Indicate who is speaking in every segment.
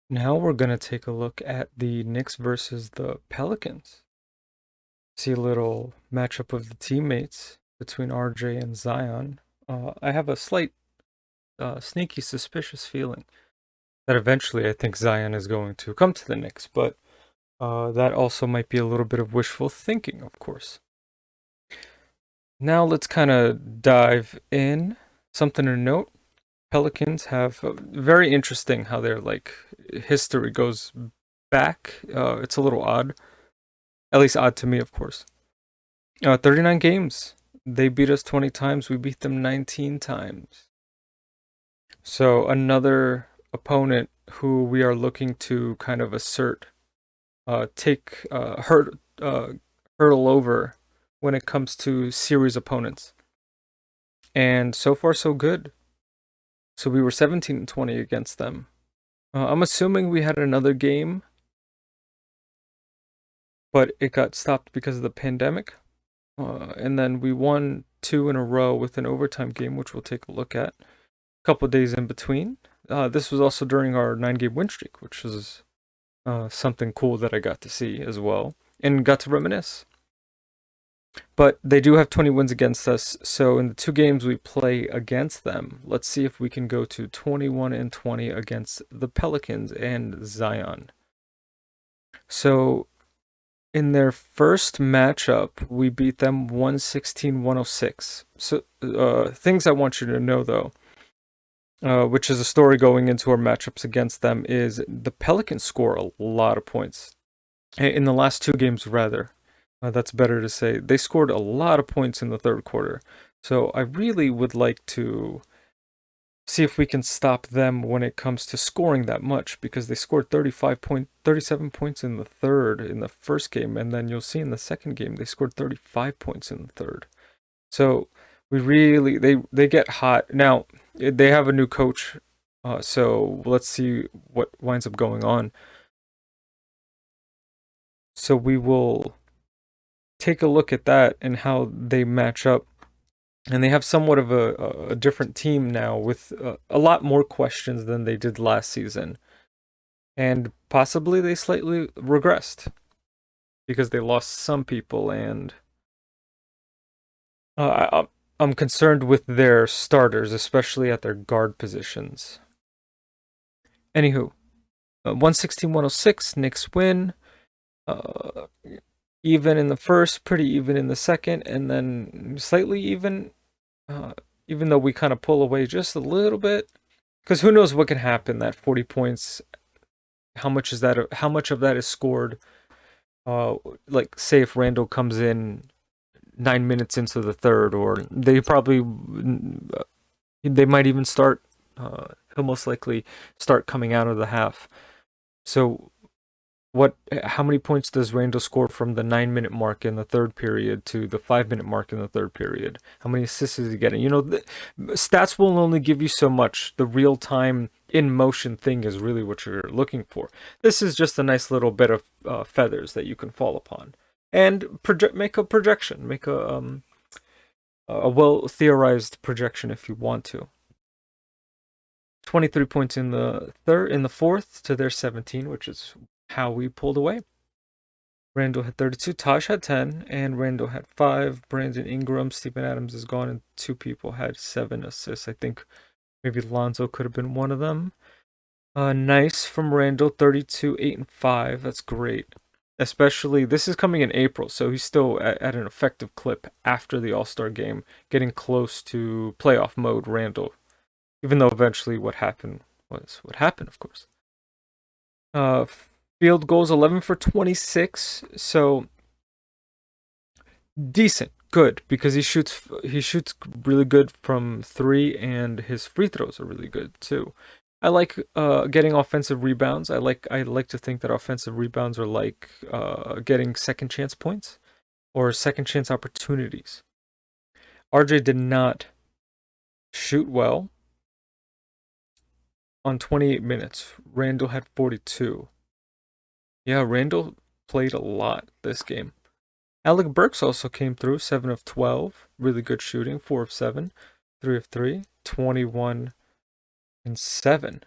Speaker 1: Now we're going to take a look at the Knicks versus the Pelicans. See a little matchup of the teammates between RJ and Zion. I have a slight, sneaky, suspicious feeling that eventually I think Zion is going to come to the Knicks, but that also might be a little bit of wishful thinking, of course. Now let's kind of dive in. Something to note. Pelicans have very interesting how their history goes back. It's a little odd, at least odd to me, of course. 39 games. They beat us 20 times. We beat them 19 times. So another opponent who we are looking to kind of assert, hurdle over when it comes to series opponents. And so far, so good. So we were 17-20 against them. I'm assuming we had another game, but it got stopped because of the pandemic. And then we won two in a row with an overtime game, which we'll take a look at. A couple days in between. This was also during our 9-game win streak, which was something cool that I got to see as well and got to reminisce. But they do have 20 wins against us, so in the two games we play against them, let's see if we can go to 21-20 against the Pelicans and Zion. So in their first matchup, we beat them 116-106. So things I want you to know though, which is a story going into our matchups against them, is the Pelicans score a lot of points. In the last two games, rather. That's better to say. They scored a lot of points in the third quarter. So I really would like to see if we can stop them when it comes to scoring that much, because they scored 37 points in the first game, and then you'll see in the second game they scored 35 points in the third. So we really they get hot. Now, they have a new coach, so let's see what winds up going on. So we will take a look at that and how they match up. And they have somewhat of a different team now with a lot more questions than they did last season. And possibly they slightly regressed because they lost some people. And I'm concerned with their starters, especially at their guard positions. Anywho, 116-106, Knicks win. Uh, even in the first, pretty even in the second, and then slightly uh, even though we kind of pull away just a little bit, because who knows what can happen. That 40 points, how much is that? How much of that is scored? Like say if Randall comes in 9 minutes into the third, or they might even start. He'll most likely start coming out of the half. So how many points does Randall score from the 9 minute mark in the third period to the 5 minute mark in the third period? How many assists is he getting? Stats will only give you so much. The real time in motion thing is really what you're looking for. This is just a nice little bit of feathers that you can fall upon and make a projection, make a well theorized projection if you want to. 23 points in the fourth to their 17, which is how we pulled away. Randall had 32, Taj had 10, and Randall had 5. Brandon Ingram, Steven Adams is gone, and 2 people had 7 assists. I think maybe Lonzo could have been one of them. Nice from Randall, 32, 8, and 5. That's great. Especially, this is coming in April, so he's still at an effective clip after the All-Star game, getting close to playoff mode, Randall. Even though eventually what happened was what happened, of course. Field goals 11 for 26, so decent, good, because he shoots really good from 3, and his free throws are really good too. I like getting offensive rebounds. I like to think that offensive rebounds are like getting second chance points or second chance opportunities. RJ did not shoot well on 28 minutes. Randall had 42. Yeah, Randall played a lot this game. Alec Burks also came through, 7 of 12. Really good shooting, 4 of 7, 3 of 3, 21 and 7.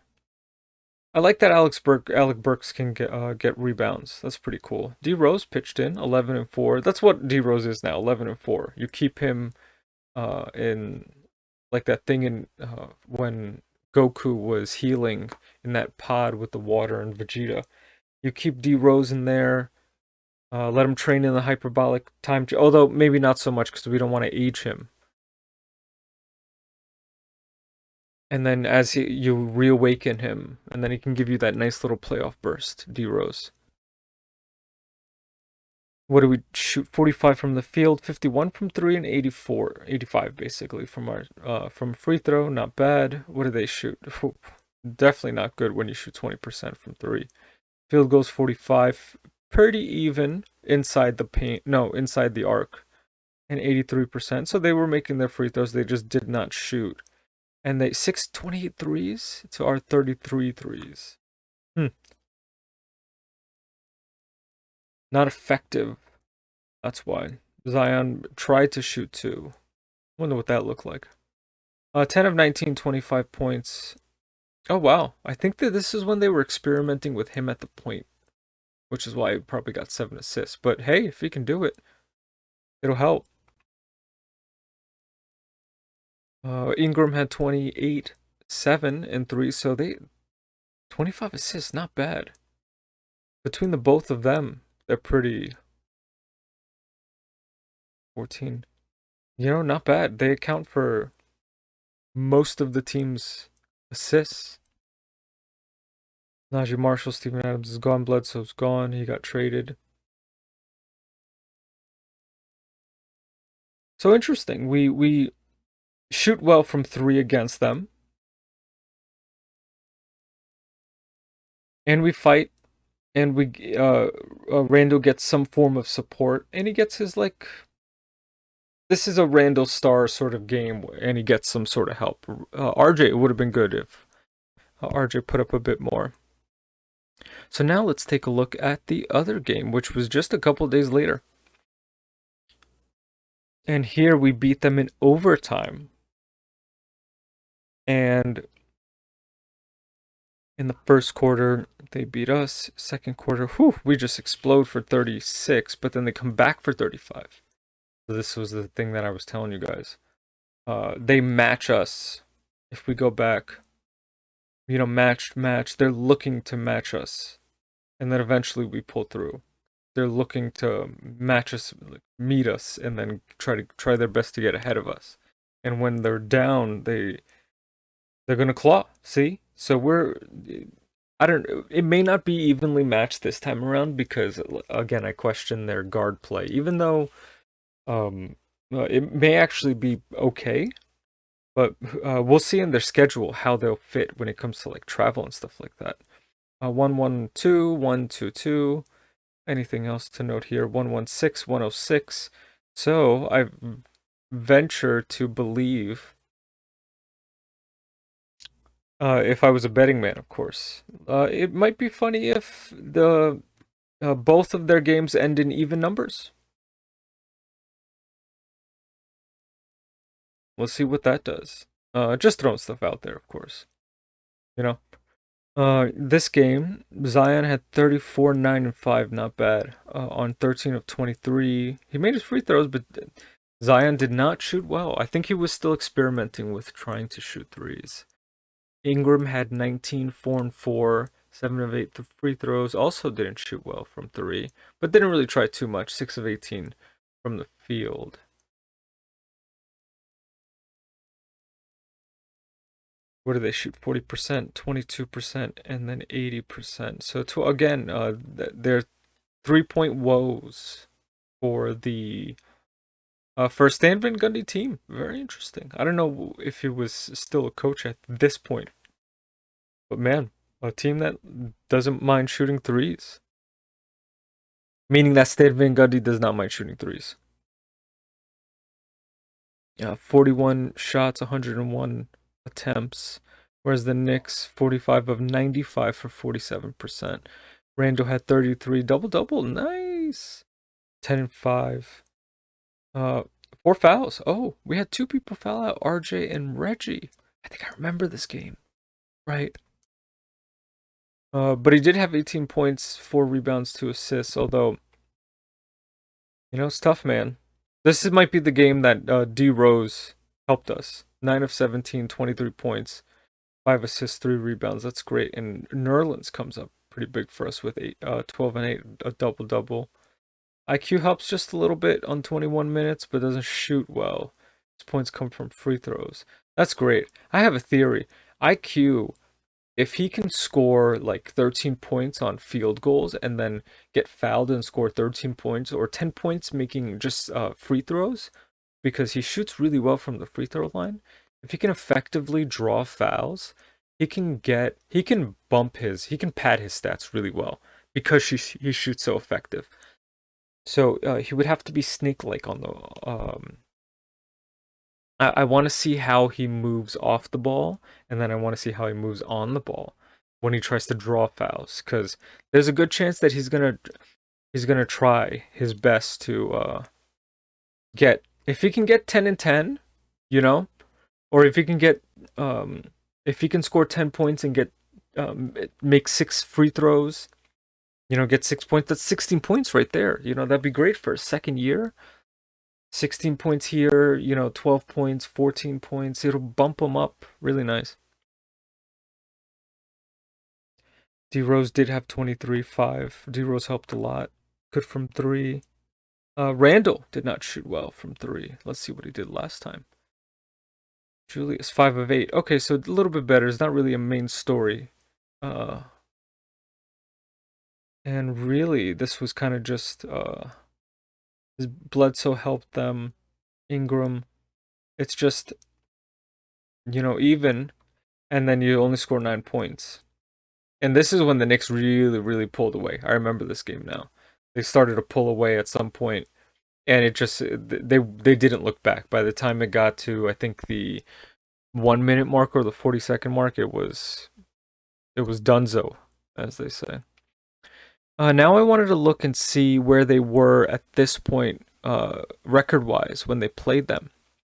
Speaker 1: I like that Alec Burks can get rebounds. That's pretty cool. D Rose pitched in 11-4. That's what D Rose is now, 11-4. You keep him in like that thing in when Goku was healing in that pod with the water and Vegeta. You keep D Rose in there. Let him train in the hyperbolic time. Although maybe not so much because we don't want to age him. And then you reawaken him, and then he can give you that nice little playoff burst, D Rose. What do we shoot? 45 from the field, 51 from three, and 85 basically from our from free throw. Not bad. What do they shoot? Definitely not good when you shoot 20% from three. Field goals 45, pretty even inside the paint. No, inside the arc, and 83%. So they were making their free throws. They just did not shoot. And they 628 threes to our 33 threes. Not effective. That's why. Zion tried to shoot two. Wonder what that looked like. 10 of 19, 25 points. Oh, wow. I think that this is when they were experimenting with him at the point, which is why he probably got 7 assists. But hey, if he can do it, it'll help. Ingram had 28, 7, and 3, so they 25 assists, not bad. Between the both of them, they're pretty 14. Not bad. They account for most of the team's assists. Najee Marshall, Steven Adams is gone. Bledsoe's gone. He got traded. So interesting. We shoot well from three against them. And we fight. And Randall gets some form of support. And he gets his, this is a Randall Star sort of game. And he gets some sort of help. RJ, it would have been good if RJ put up a bit more. So now let's take a look at the other game, which was just a couple days later. And here we beat them in overtime. And in the first quarter, they beat us. Second quarter, we just explode for 36, but then they come back for 35. So this was the thing that I was telling you guys. They match us. If we go back, match. They're looking to match us. And then eventually we pull through. They're looking to match us, meet us, and then try their best to get ahead of us. And when they're down, they're gonna claw. See? So it may not be evenly matched this time around because again I question their guard play. Even though it may actually be okay, but we'll see in their schedule how they'll fit when it comes to travel and stuff like that. 1-1-2, 1-2-2. Anything else to note here? 1-1-6, 106. So I venture to believe, if I was a betting man, of course, it might be funny if the both of their games end in even numbers. We'll see what that does. Just throwing stuff out there, of course. This game, Zion had 34, 9, and 5, not bad. On 13 of 23. He made his free throws, but Zion did not shoot well. I think he was still experimenting with trying to shoot threes. Ingram had 19, 4, and 4, 7 of 8 free throws. Also didn't shoot well from three, but didn't really try too much. 6 of 18 from the field. What do they shoot? 40%, 22%, and then 80%. So again, they're 3-point woes for the first Stan Van Gundy team. Very interesting. I don't know if he was still a coach at this point, but man, a team that doesn't mind shooting threes. Meaning that Stan Van Gundy does not mind shooting threes. 41 shots, 101 attempts. Whereas the Knicks, 45 of 95 for 47%. Randall had 33, double-double, nice. 10 and 5. 4 fouls. Oh, we had 2 people foul out, RJ and Reggie. I think I remember this game, right? But he did have 18 points, 4 rebounds, 2 assists. Although, it's tough, man. Might be the game that D Rose helped us. 9 of 17, 23 points, 5 assists, 3 rebounds. That's great. And Orleans comes up pretty big for us with 12 and 8, a double double. IQ helps just a little bit on 21 minutes, but doesn't shoot well. His points come from free throws. That's great. I have a theory. IQ, if he can score like 13 points on field goals and then get fouled and score 13 points or 10 points making just free throws, because he shoots really well from the free throw line, if he can effectively draw fouls, he can pad his stats really well because he shoots so effective. So he would have to be snake-like on the. I want to see how he moves off the ball, and then I want to see how he moves on the ball when he tries to draw fouls, because there's a good chance that he's gonna try his best to get, if he can get 10 and 10, or if he can score 10 points and make 6 free throws. Get 6 points. That's 16 points right there. That'd be great for a second year. 16 points here, 12 points, 14 points. It'll bump him up really nice. D Rose did have 23-5. D Rose helped a lot. Good from three. Randall did not shoot well from three. Let's see what he did last time. Julius, 5 of 8. Okay, so a little bit better. It's not really a main story. And really, this was kind of just his Bledsoe helped them. Ingram. It's just, even, and then you only score 9 points. And this is when the Knicks really, really pulled away. I remember this game now. They started to pull away at some point, and they didn't look back. By the time it got to, I think, the 1 minute mark or the 40-second mark, it was dunzo, as they say. Now I wanted to look and see where they were at this point, record-wise, when they played them.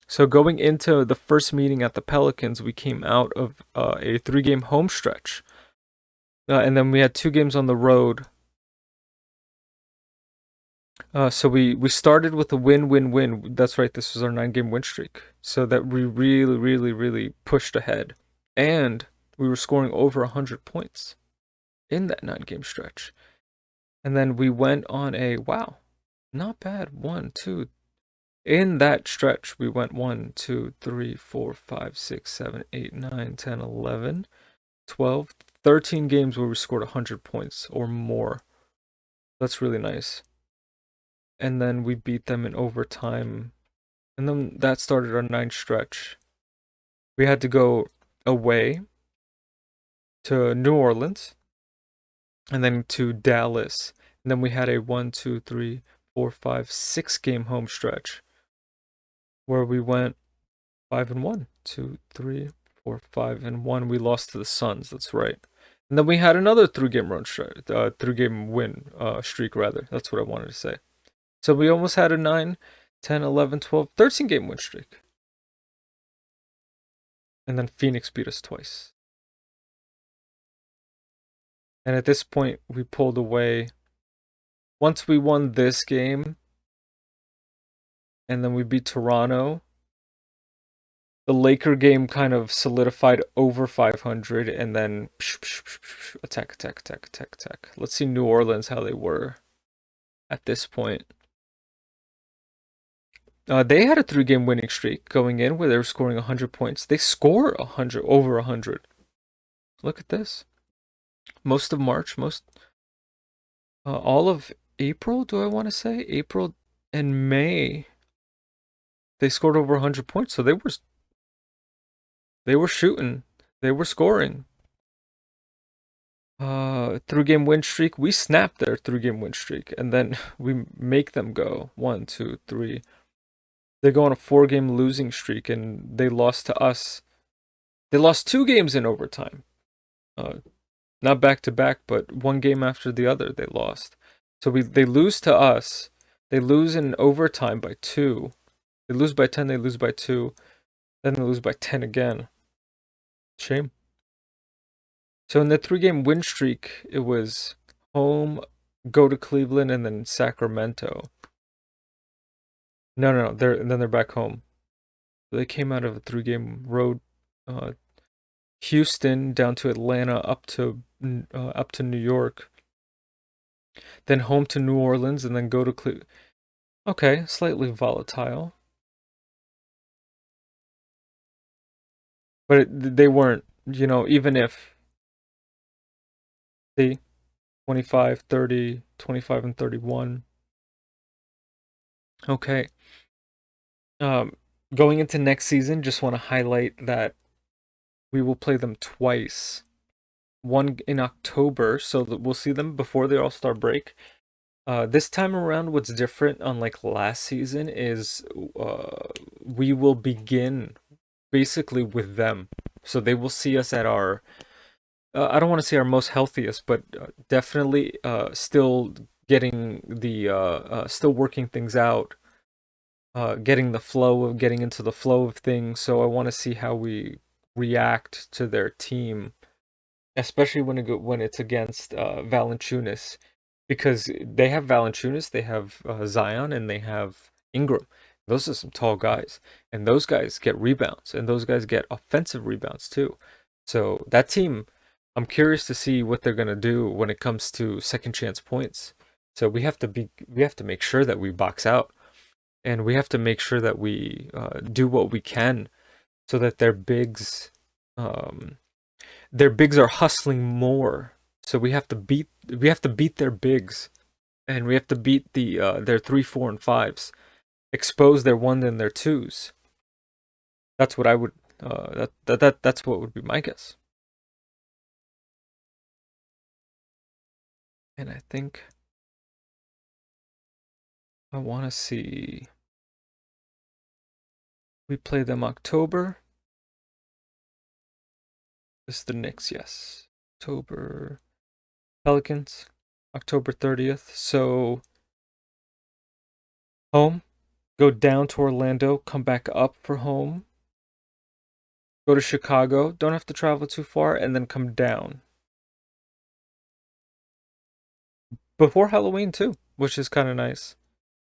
Speaker 1: So going into the first meeting at the Pelicans, we came out of a 3-game home stretch. And then we had 2 games on the road. So we started with a win-win-win. That's right, this was our 9-game win streak. So that we really, really, really pushed ahead. And we were scoring over 100 points in that 9-game stretch. And then we went on a, wow, not bad, 1, 2. In that stretch, we went 1, 2, 3, 4, 5, 6, 7, 8, 9, 10, 11, 12, 13 games where we scored 100 points or more. That's really nice. And then we beat them in overtime. And then that started our 9th stretch. We had to go away to New Orleans and then to Dallas. And then we had a 1, 2, 3, 4, 5, 6-game home stretch where we went 5-1, 2, 3, 4, 5-1. We lost to the Suns. That's right. And then we had another 3-game win streak rather. That's what I wanted to say. So we almost had a 9, 10, 11, 12, 13-game win streak. And then Phoenix beat us twice. And at this point, we pulled away. Once we won this game, and then we beat Toronto, the Laker game kind of solidified over 500, and then attack. Let's see New Orleans, how they were at this point. They had a 3-game winning streak going in where they were scoring 100 points. They score over 100. Look at this. Most of March, all of April, do I want to say? April and May, they scored over 100 points. So they were shooting. They were scoring. 3-game win streak. We snapped their 3-game win streak, and then we make them go 1, 2, 3. They go on a 4-game losing streak, and they lost to us. They lost 2 games in overtime. Not back to back, but one game after the other they lost. So they lose to us. They lose in overtime by 2. They lose by 10, they lose by 2. Then they lose by 10 again. Shame. So in the 3-game win streak, it was home, go to Cleveland, and then Sacramento. No. They're back home. They came out of a 3-game road. Uh, Houston down to Atlanta, up to New York, then home to New Orleans, and then go to Cleveland. Okay, slightly volatile, but they weren't. Even if the 25, 30, 25, and 31. Okay. Um, Going into next season, just want to highlight that we will play them twice. One in October, so that we'll see them before the All-Star break. This time around, what's different, unlike last season, is we will begin basically with them. So they will see us at our, I don't want to say our most healthiest, but definitely still still working things out, getting into the flow of things. So I want to see how we react to their team, especially when it's against Valanciunas, because they have Valanciunas, they have Zion, and they have Ingram. Those are some tall guys, and those guys get rebounds, and those guys get offensive rebounds too. So that team, I'm curious to see what they're gonna do when it comes to second chance points. So we have to make sure that we box out, and we have to make sure that we do what we can so that um, their bigs are hustling more. So we have to beat their bigs, and we have to beat their 3, 4, and 5s. Expose their 1 and their 2s. That's what I would that's what would be my guess. And I think I want to see we play them October. This is the Knicks, yes. October Pelicans, October 30th. So home, go down to Orlando, come back up for home, go to Chicago, don't have to travel too far, and then come down before Halloween too, which is kind of nice.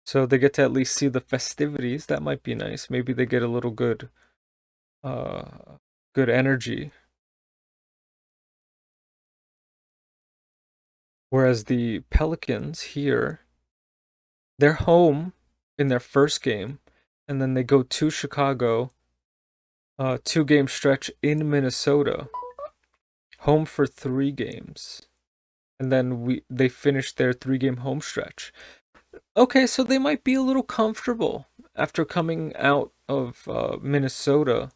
Speaker 1: So they get to at least see the festivities. That might be nice. Maybe they get a little uh, good energy. Whereas the Pelicans here, they're home in their first game, and then they go to Chicago, 2-game stretch in Minnesota, home for 3 games, and then they finish their 3-game home stretch. Okay, so they might be a little comfortable after coming out of Minnesota,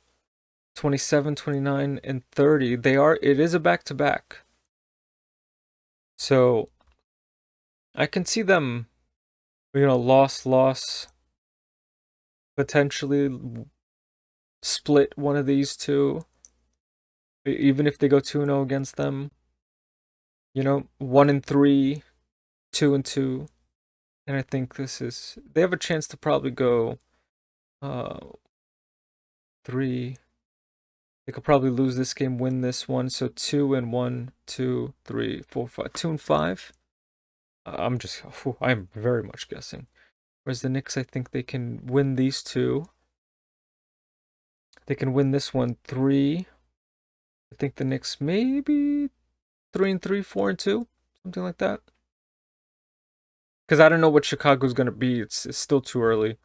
Speaker 1: 27, 29, and 30. It is a back-to-back. So I can see them, loss, potentially split one of these two, even if they go 2-0 against them. 1 and 3, 2 and 2. And I think they have a chance to probably go uh 3. They could probably lose this game, win this one. So 2 and 1, 2, 3, 4, 5, 2 and 5. I'm very much guessing. Whereas the Knicks, I think they can win these two. They can win this one 3. I think the Knicks maybe 3 and 3, 4 and 2, something like that. Because I don't know what Chicago's gonna be. It's still too early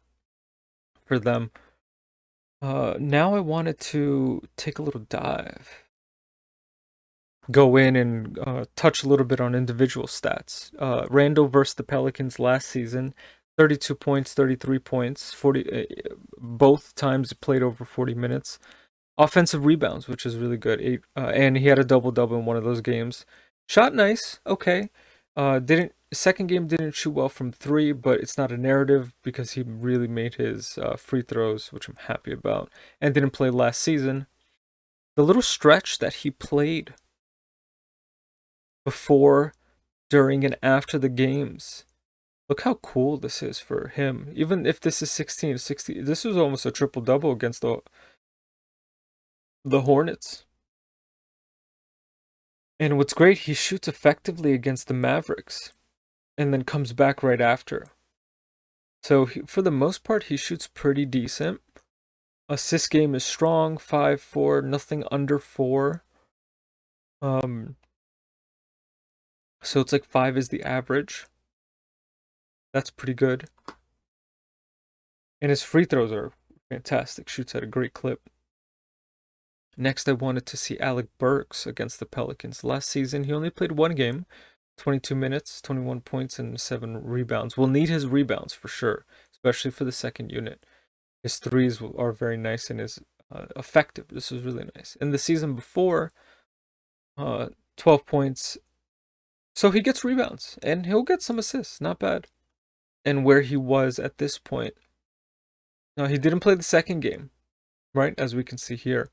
Speaker 1: for them. Now I wanted to take a little dive, go in and touch a little bit on individual stats. Randall versus the Pelicans last season, 32 points, 33 points, 40. Both times he played over 40 minutes. Offensive rebounds, which is really good. And he had a double-double in one of those games. Shot nice, okay. Didn't Second game didn't shoot well from 3, but it's not a narrative because he really made his free throws, which I'm happy about, and didn't play last season. The little stretch that he played before, during, and after the games. Look how cool this is for him. Even if this is 16 60, this was almost a triple-double against the Hornets. And what's great, he shoots effectively against the Mavericks and then comes back right after. So for the most part, he shoots pretty decent. Assist game is strong, 5-4, nothing under 4. Um, so it's like 5 is the average. That's pretty good. And his free throws are fantastic. Shoots at a great clip. Next, I wanted to see Alec Burks against the Pelicans. Last season, he only played one game, 22 minutes, 21 points, and 7 rebounds. We'll need his rebounds for sure, especially for the second unit. His threes are very nice and is effective. This is really nice. And the season before, 12 points. So he gets rebounds and he'll get some assists. Not bad. And where he was at this point. Now, he didn't play the second game, right? As we can see here.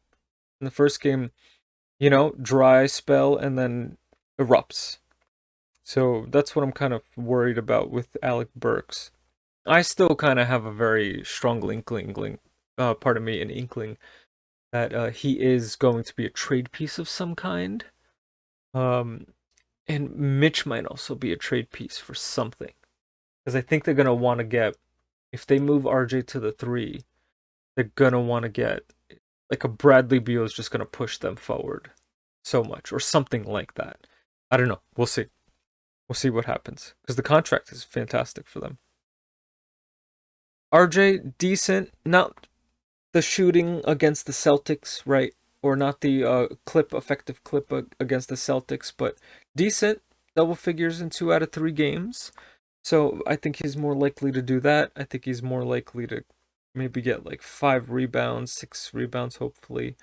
Speaker 1: In the first game, dry spell and then erupts. So that's what I'm kind of worried about with Alec Burks. I still kind of have a very strong inkling, pardon me, an inkling that he is going to be a trade piece of some kind. And Mitch might also be a trade piece for something. Because I think they're going to want to get, if they move RJ to the 3, they're going to want to get, like a Bradley Beal is just going to push them forward so much, or something like that. I don't know. We'll see. We'll see what happens. Because the contract is fantastic for them. RJ, decent. Not the shooting against the Celtics, right? Or not the effective clip against the Celtics, but decent. Double figures in 2 out of 3 games. So I think he's more likely to do that. I think he's more likely to maybe get like 5 rebounds, 6 rebounds, hopefully.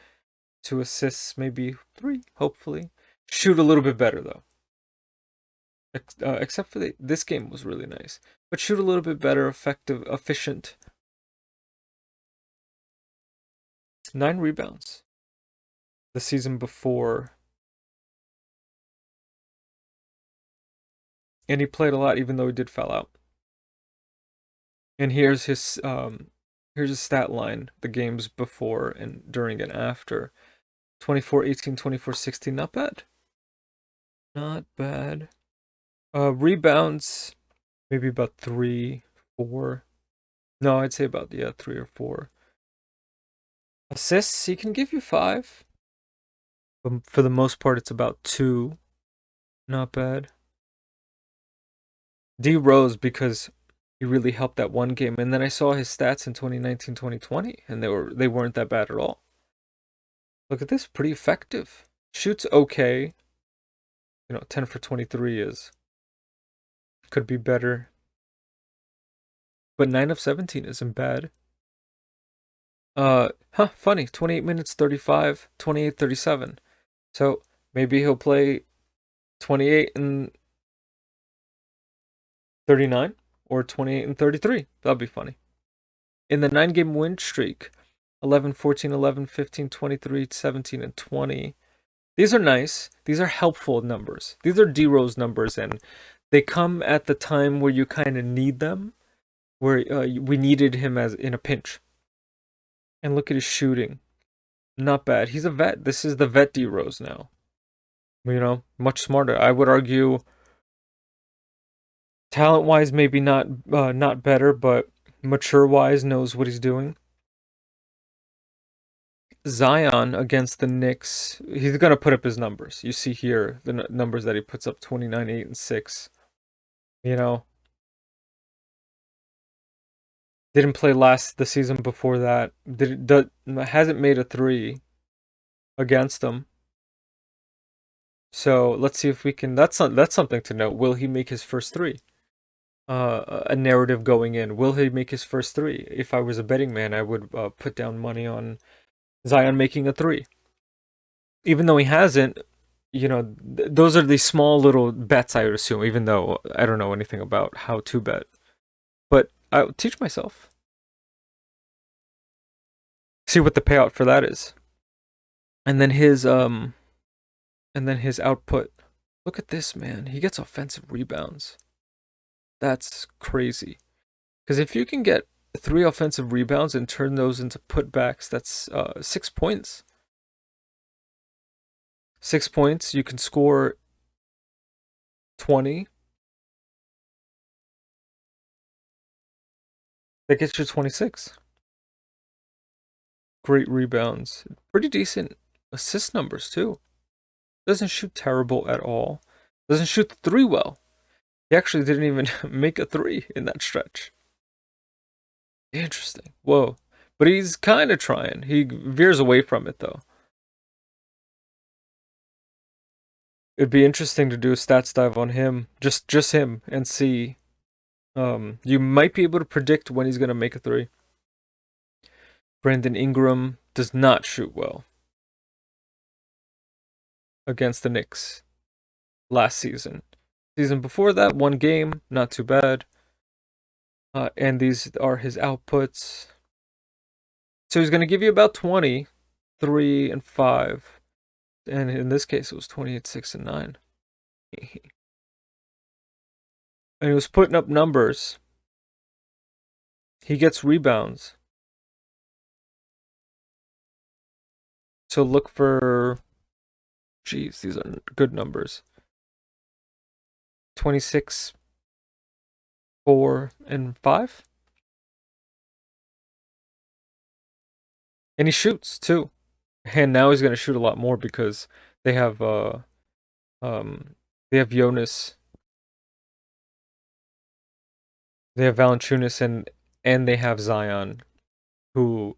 Speaker 1: 2 assists, maybe 3, hopefully. Shoot a little bit better, though. Except for this game was really nice. But shoot a little bit better, effective, efficient. 9 rebounds. The season before. And he played a lot, even though he did foul out. And here's his stat line, the games before and during and after. 24-18, 24-16, not bad. Not bad. Rebounds, maybe about 3, 4. No, I'd say about 3 or 4. Assists, he can give you 5. But for the most part, it's about 2. Not bad. D Rose, because he really helped that one game. And then I saw his stats in 2019, 2020, and they weren't that bad at all. Look at this, pretty effective. Shoots okay. 10 for 23 could be better. But 9 of 17 isn't bad. Funny. 28 minutes, 35, 28, 37. So maybe he'll play 28 and 39 or 28 and 33. That'll be funny. In the 9-game win streak, 11, 14, 11, 15, 23, 17, and 20. These are nice. These are helpful numbers. These are D-Rose numbers, and they come at the time where you kind of need them, where we needed him as in a pinch. And look at his shooting. Not bad. He's a vet. This is the vet D-Rose now. Much smarter. I would argue talent-wise, maybe not better, but mature-wise, knows what he's doing. Zion against the Knicks, he's going to put up his numbers. You see here the numbers that he puts up, 29, 8, and 6. Didn't play the season before that. Hasn't made a 3 against them. So let's see if we can. That's something to note. Will he make his first 3? A narrative going in. Will he make his first 3? If I was a betting man, I would put down money on Zion making a 3. Even though he hasn't, those are the small little bets I would assume, even though I don't know anything about how to bet. But I'll teach myself. See what the payout for that is. And then his output. Look at this, man. He gets offensive rebounds. That's crazy. Because if you can get 3 offensive rebounds and turn those into putbacks, that's 6 points. 6 points, you can score 20. That gets you 26. Great rebounds. Pretty decent assist numbers, too. Doesn't shoot terrible at all. Doesn't shoot the three well. He actually didn't even make a three in that stretch. Interesting. Whoa. But he's kind of trying. He veers away from it, though. It'd be interesting to do a stats dive on him, just him, and see. You might be able to predict when he's going to make a three. Brandon Ingram does not shoot well against the Knicks last season. Season before that, one game, not too bad. And these are his outputs. So he's going to give you about 20, 3, and 5. And in this case, it was 28, 6, and 9. And he was putting up numbers. He gets rebounds. So look for... Jeez, these are good numbers. 26, 4, and 5. And he shoots, too. And now he's going to shoot a lot more because they have Jonas. They have Valanciunas and they have Zion, who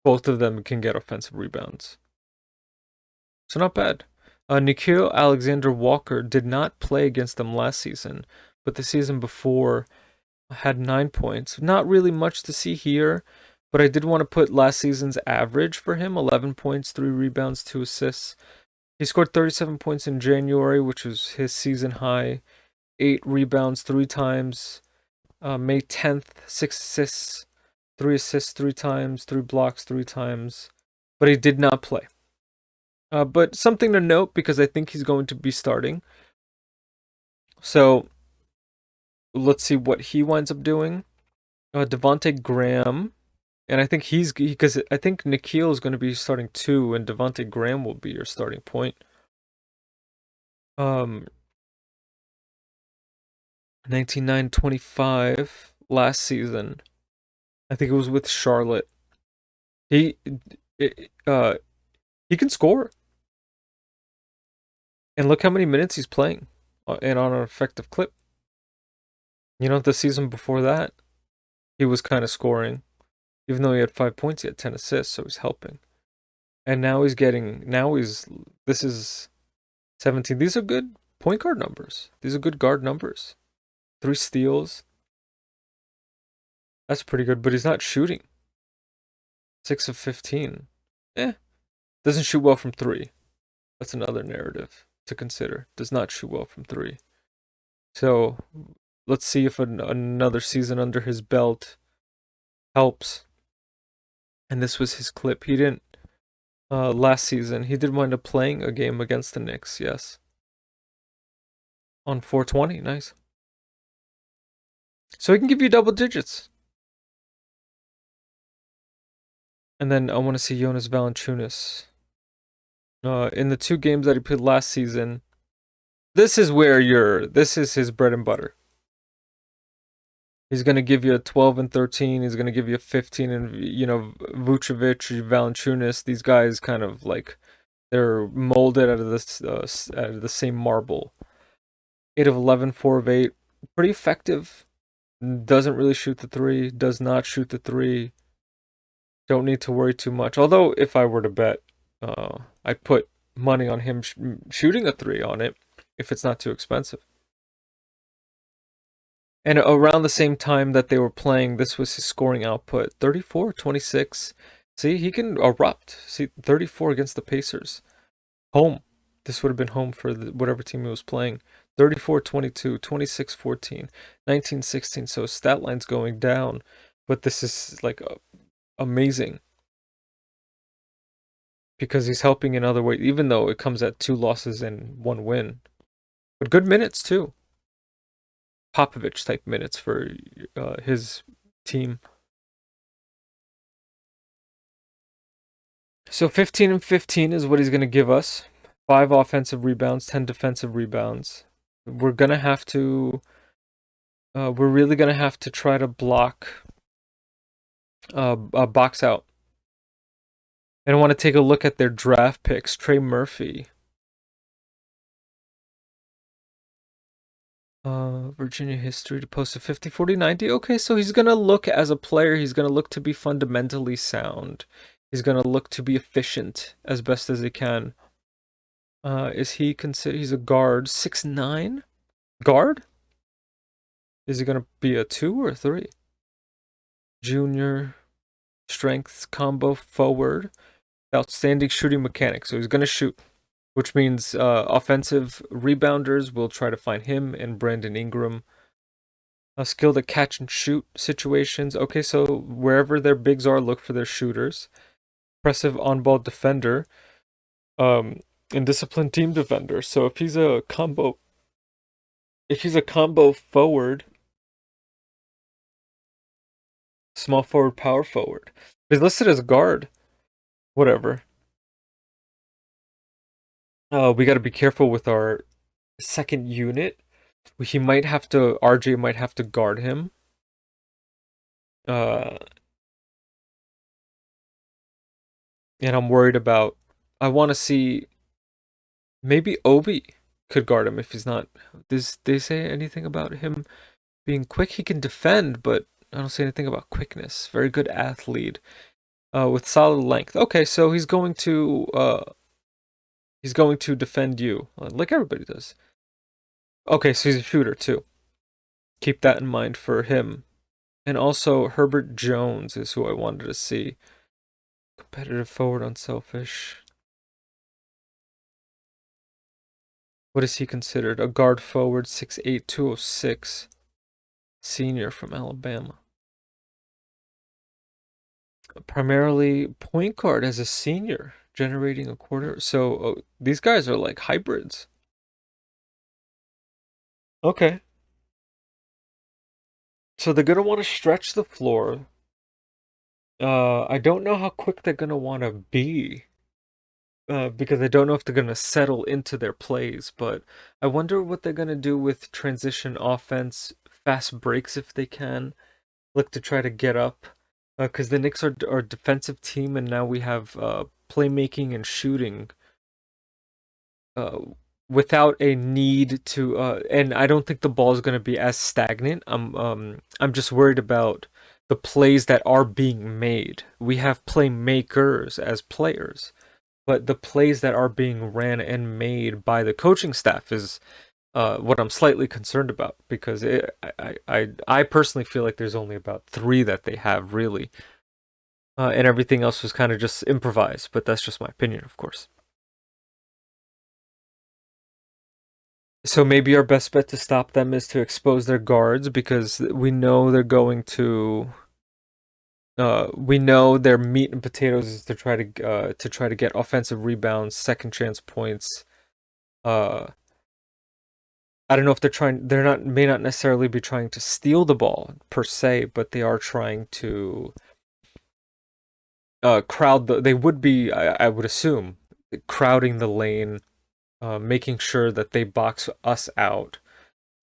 Speaker 1: both of them can get offensive rebounds. So not bad. Nickeil Alexander-Walker did not play against them last season, but the season before had 9 points. Not really much to see here, but I did want to put last season's average for him, 11 points, 3 rebounds, 2 assists. He scored 37 points in January, which was his season high. 8 rebounds 3 times. May 10th, 6 assists, 3 assists 3 times, 3 blocks 3 times. But he did not play. But something to note, because I think he's going to be starting. So let's see what he winds up doing. Devontae Graham. And I think because I think Nickeil is going to be starting 2, and Devontae Graham will be your starting point. 19-9-25 last season. I think it was with Charlotte. He can score. And look how many minutes he's playing, and on an effective clip. You know, the season before that, he was kind of scoring. Even though he had 5 points, he had 10 assists, so he's helping. And now this is 17. These are good point guard numbers. These are good guard numbers. 3 steals. That's pretty good, but he's not shooting. 6 of 15. Doesn't shoot well from 3. That's another narrative to consider. Does not shoot well from 3. So let's see if another season under his belt helps. And this was his clip. He didn't last season. He did wind up playing a game against the Knicks, yes. On 420, nice. So he can give you double digits. And then I want to see Jonas Valanciunas. In the 2 games that he played last season, this is his bread and butter. He's going to give you a 12 and 13. He's going to give you a 15. And, you know, Vucevic, Valanciunas, these guys kind of like, they're molded out of the same marble. 8 of 11, 4 of 8. Pretty effective. Doesn't really shoot the 3. Does not shoot the 3. Don't need to worry too much. Although, if I were to bet, I'd put money on him shooting a 3 on it if it's not too expensive. And around the same time that they were playing, this was his scoring output. 34, 26. See, he can erupt. See, 34 against the Pacers. Home. This would have been home for whatever team he was playing. 34, 22, 26, 14, 19, 16. So his stat line's going down. But this is like amazing. Because he's helping in other ways, even though it comes at 2 losses and 1 win. But good minutes, too. Popovich type minutes for his team. So 15 and 15 is what he's going to give us. 5 offensive rebounds, 10 defensive rebounds. We're gonna have to. We're really gonna have to try to block. Box out. And I want to take a look at their draft picks. Trey Murphy. Virginia history to post a 50, 40, 90. Okay, so he's going to look as a player, he's going to look to be fundamentally sound. He's going to look to be efficient as best as he can. Is he considered, he's a guard, 6'9"? Guard? Is he going to be a 2 or a 3? Junior, strength, combo, forward, outstanding shooting mechanics. So he's going to shoot, which means offensive rebounders will try to find him and Brandon Ingram. Skilled at catch and shoot situations. Okay, so wherever their bigs are, look for their shooters. Impressive on-ball defender. And disciplined team defender. So if he's a combo forward, small forward, power forward. He's listed as guard. Whatever. We got to be careful with our second unit. RJ might have to guard him. And I'm worried about, I want to see, maybe Obi could guard him if he's not. Does they say anything about him being quick? He can defend, but I don't say anything about quickness. Very good athlete, with solid length. Okay, so he's going to defend you, like everybody does. Okay, so he's a shooter too. Keep that in mind for him. And also Herbert Jones is who I wanted to see. Competitive forward, unselfish. What is he considered? A guard forward, 6'8", 206. Senior from Alabama. Primarily point guard as a senior, generating a quarter. So these guys are like hybrids. Okay. So they're going to want to stretch the floor. I don't know how quick they're going to want to be. Because I don't know if they're going to settle into their plays, but I wonder what they're going to do with transition offense, fast breaks if they can, look to try to get up. Because the Knicks are a defensive team, and now we have playmaking and shooting uh, without a need to. And I don't think the ball is going to be as stagnant. I'm just worried about the plays that are being made. We have playmakers as players, but the plays that are being ran and made by the coaching staff is what I'm slightly concerned about, because I personally feel like there's only about 3 that they have really, and everything else was kind of just improvised. But that's just my opinion, of course. So maybe our best bet to stop them is to expose their guards, because we know they're going to. We know their meat and potatoes is to try to get offensive rebounds, second chance points. Uh, I don't know if may not necessarily be trying to steal the ball per se, but they are trying to they would be, I would assume, crowding the lane, making sure that they box us out,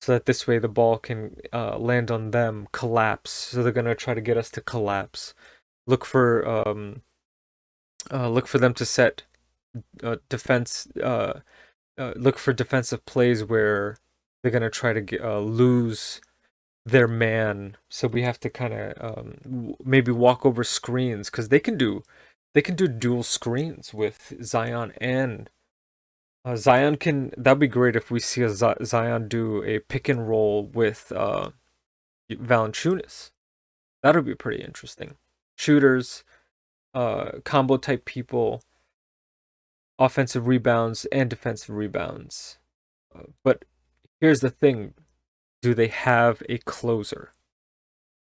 Speaker 1: so that this way the ball can land on them, collapse. So they're gonna try to get us to collapse. Look for them to set defense. Look for defensive plays where they're gonna try to lose their man. So we have to kind of maybe walk over screens, because they can do dual screens with Zion, and Zion can. That'd be great if we see a Zion do a pick and roll with Valanciunas. That would be pretty interesting. Shooters, combo type people, offensive rebounds and defensive rebounds. But here's the thing: do they have a closer?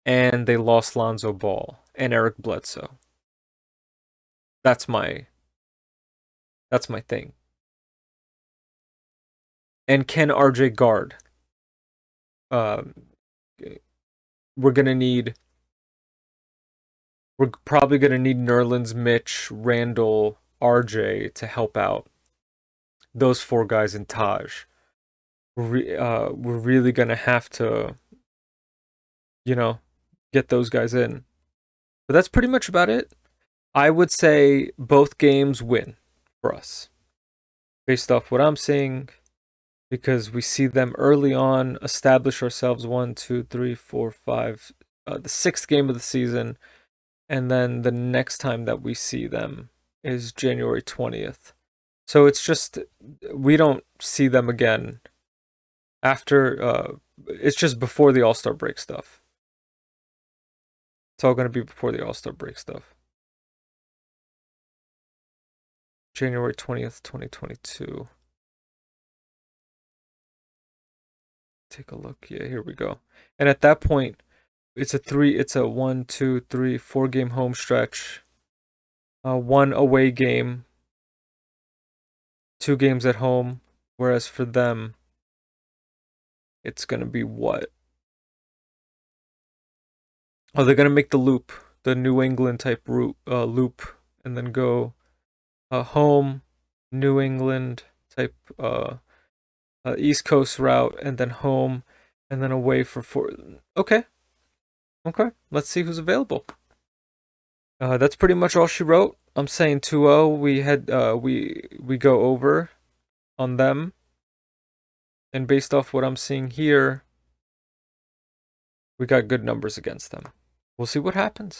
Speaker 1: And they lost Lonzo Ball and Eric Bledsoe. That's my thing. And can RJ guard? Um, we're gonna need. We're probably gonna need Nerlens, Mitch, Randall, RJ to help out. those four guys in Taj. We're really gonna have to, you know, get those guys in. But that's pretty much about it. I would say both games win for us, based off what I'm seeing, because we see them early on establish ourselves 1, 2, 3, 4, 5, the sixth game of the season, and then the next time that we see them is January 20th. So it's just we don't see them again after. It's just before the All Star break stuff. It's all going to be before the All Star break stuff. January 20th, 2022. Take a look. Yeah, here we go. And at that point, it's a 1, 2, 3, 4 game home stretch. One away game, 2 games at home. Whereas for them, it's gonna be what? Oh, they're gonna make the loop, the New England type route, loop, and then go home, New England type East Coast route, and then home, and then away for 4. Okay, okay. Let's see who's available. That's pretty much all she wrote. I'm saying 2-0. We go over on them, and based off what I'm seeing here, we got good numbers against them. We'll see what happens.